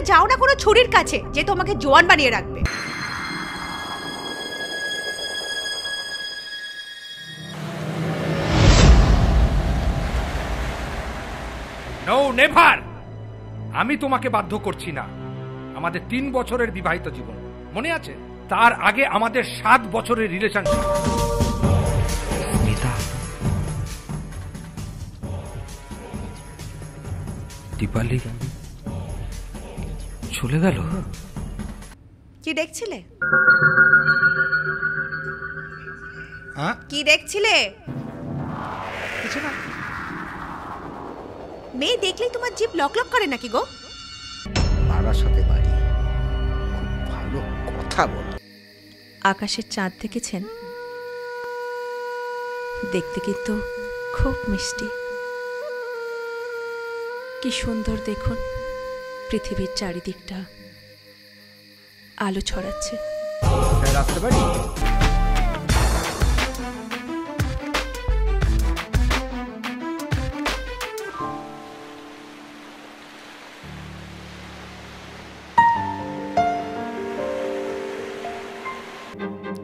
যাও না কোনো ছুরির কাছে যে তোমাকে জোয়ান বানিয়ে রাখবে। নো নেভার, আমি তোমাকে বাধ্য করছি না। আমাদের 3 বছরের বিবাহিত জীবন মনে আছে? তার আগে আমাদের 7 বছরের রিলেশনশিপ। স্মিতা, দীপালি চলে গেল। কি দেখছিলে? কি দেখছিলে? কিছু না। মেয়ে দেখলেই তোমার জিভ লক লক করে নাকি গো? বাবার সাথে বাড়ি, খুব ভালো কথা বলে। আকাশের চাঁদ দেখেছেন? দেখতে কিন্তু খুব মিষ্টি। কি সুন্দর দেখুন, পৃথিবীর চারিদিকটা আলো ছড়াচ্ছে। আসতে পারি?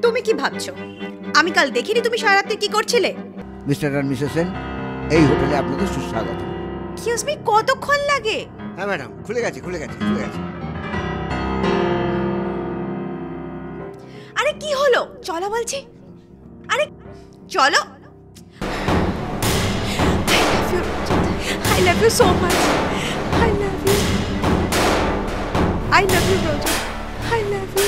তুমি কি ভাবছো আমি কাল দেখিনি তুমি সারা রাতে কি করছিলে? মিস্টার আর মিসেস সেন, এই হোটেলে আপনাদের সুস্বাগত। এক্সকিউজ মি, কতক্ষণ লাগে? হ্যাঁ ম্যাডাম, খুলে গেছে। আরে কি হলো? চলো বলছি। আরে চলো। I love you so much. I love you. I love you, Roger. I love you.